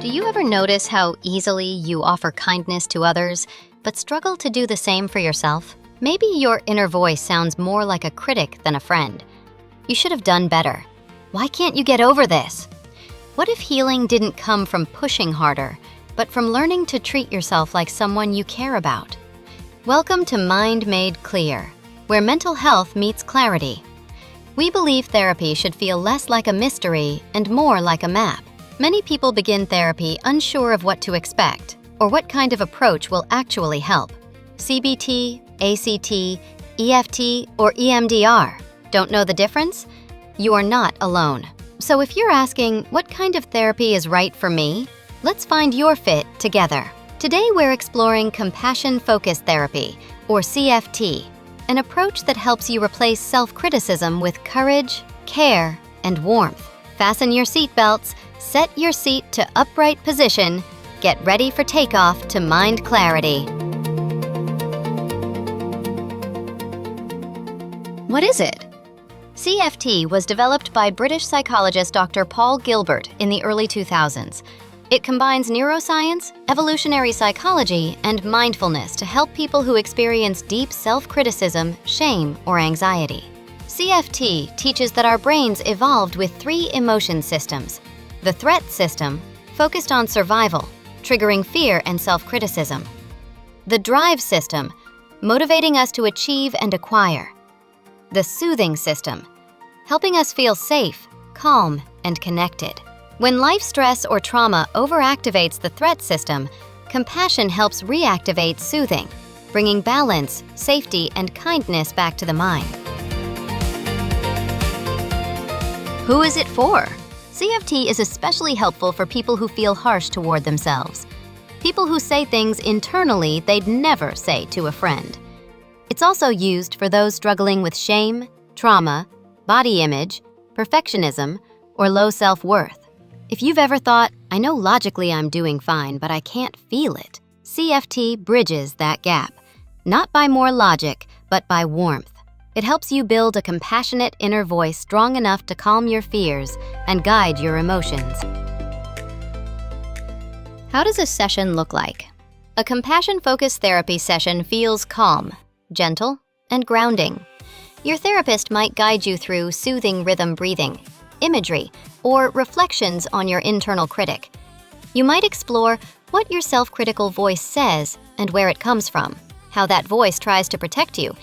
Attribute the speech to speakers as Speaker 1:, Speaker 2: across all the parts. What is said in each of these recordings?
Speaker 1: Do you ever notice how easily you offer kindness to others, but struggle to do the same for yourself? Maybe your inner voice sounds more like a critic than a friend. You should have done better. Why can't you get over this? What if healing didn't come from pushing harder, but from learning to treat yourself like someone you care about? Welcome to Mind Made Clear, where mental health meets clarity. We believe therapy should feel less like a mystery and more like a map. Many people begin therapy unsure of what to expect or what kind of approach will actually help. CBT, ACT, EFT, or EMDR. Don't know the difference? You are not alone. So if you're asking, what kind of therapy is right for me? Let's find your fit together. Today we're exploring compassion-focused therapy, or CFT, an approach that helps you replace self-criticism with courage, care, and warmth. Fasten your seatbelts, set your seat to upright position, get ready for takeoff to mind clarity. What is it? CFT was developed by British psychologist Dr. Paul Gilbert in the early 2000s. It combines neuroscience, evolutionary psychology, and mindfulness to help people who experience deep self-criticism, shame, or anxiety. CFT teaches that our brains evolved with three emotion systems. The threat system, focused on survival, triggering fear and self-criticism. The drive system, motivating us to achieve and acquire. The soothing system, helping us feel safe, calm, and connected. When life stress or trauma overactivates the threat system, compassion helps reactivate soothing, bringing balance, safety, and kindness back to the mind. Who is it for? CFT is especially helpful for people who feel harsh toward themselves. People who say things internally they'd never say to a friend. It's also used for those struggling with shame, trauma, body image, perfectionism, or low self-worth. If you've ever thought, I know logically I'm doing fine, but I can't feel it, CFT bridges that gap, not by more logic, but by warmth. It helps you build a compassionate inner voice strong enough to calm your fears and guide your emotions. How does a session look like? A compassion-focused therapy session feels calm, gentle, and grounding. Your therapist might guide you through soothing rhythm breathing, imagery, or reflections on your internal critic. You might explore what your self-critical voice says and where it comes from, how that voice tries to protect you,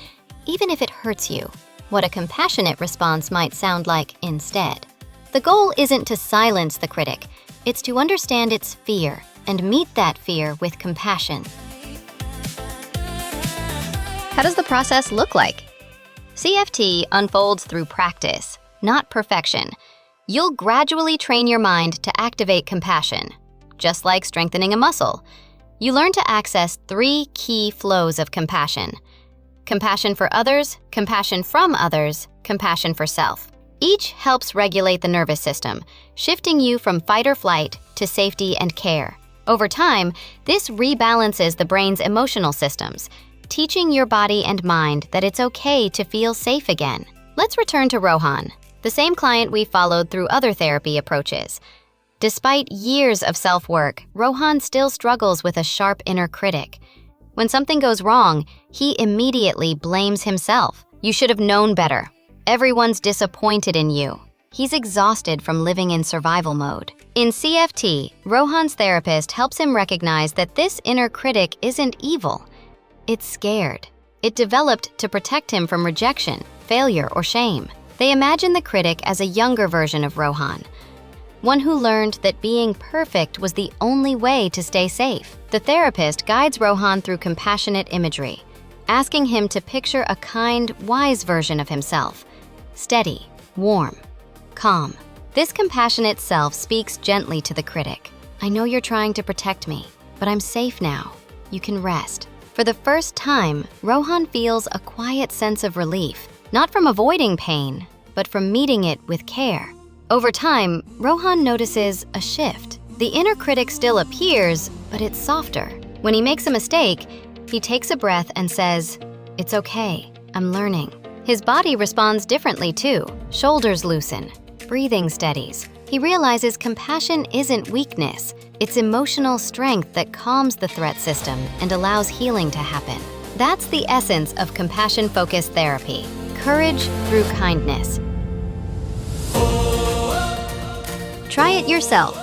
Speaker 1: even if it hurts you, what a compassionate response might sound like instead. The goal isn't to silence the critic, it's to understand its fear and meet that fear with compassion. How does the process look like? CFT unfolds through practice, not perfection. You'll gradually train your mind to activate compassion, just like strengthening a muscle. You learn to access three key flows of compassion: compassion for others, compassion from others, compassion for self. Each helps regulate the nervous system, shifting you from fight or flight to safety and care. Over time, this rebalances the brain's emotional systems, teaching your body and mind that it's okay to feel safe again. Let's return to Rohan, the same client we followed through other therapy approaches. Despite years of self-work, Rohan still struggles with a sharp inner critic. When something goes wrong, he immediately blames himself. You should have known better. Everyone's disappointed in you. He's exhausted from living in survival mode. In CFT, Rohan's therapist helps him recognize that this inner critic isn't evil. It's scared. It developed to protect him from rejection, failure, or shame. They imagine the critic as a younger version of Rohan, one who learned that being perfect was the only way to stay safe. The therapist guides Rohan through compassionate imagery, asking him to picture a kind, wise version of himself. Steady, warm, calm. This compassionate self speaks gently to the critic. I know you're trying to protect me, but I'm safe now. You can rest. For the first time, Rohan feels a quiet sense of relief, not from avoiding pain, but from meeting it with care. Over time, Rohan notices a shift. The inner critic still appears, but it's softer. When he makes a mistake, he takes a breath and says, "It's okay, I'm learning." His body responds differently too. Shoulders loosen, breathing steadies. He realizes compassion isn't weakness, it's emotional strength that calms the threat system and allows healing to happen. That's the essence of compassion-focused therapy, courage through kindness. Try it yourself.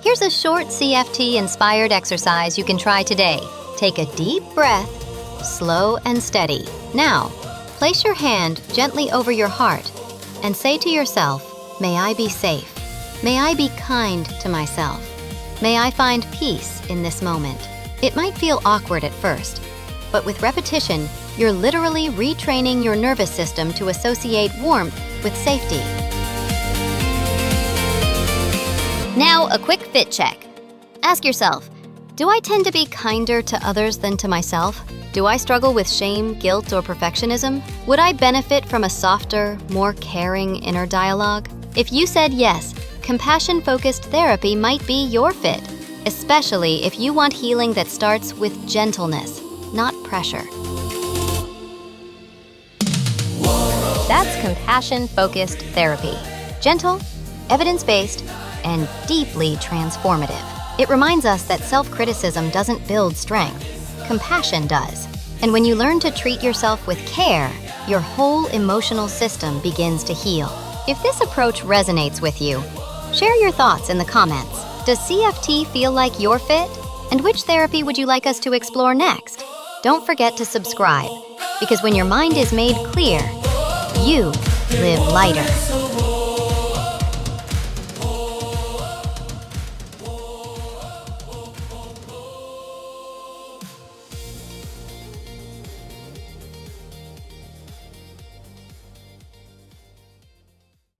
Speaker 1: Here's a short CFT-inspired exercise you can try today. Take a deep breath, slow and steady. Now, place your hand gently over your heart and say to yourself, "May I be safe. May I be kind to myself. May I find peace in this moment." It might feel awkward at first, but with repetition, you're literally retraining your nervous system to associate warmth with safety. Now, a quick fit check. Ask yourself, do I tend to be kinder to others than to myself? Do I struggle with shame, guilt, or perfectionism? Would I benefit from a softer, more caring inner dialogue? If you said yes, compassion-focused therapy might be your fit, especially if you want healing that starts with gentleness, not pressure. That's compassion-focused therapy. Gentle, evidence-based, and deeply transformative. It reminds us that self-criticism doesn't build strength. Compassion does. And when you learn to treat yourself with care, your whole emotional system begins to heal. If this approach resonates with you, share your thoughts in the comments. Does CFT feel like your fit? And which therapy would you like us to explore next? Don't forget to subscribe, because when your mind is made clear, you live lighter.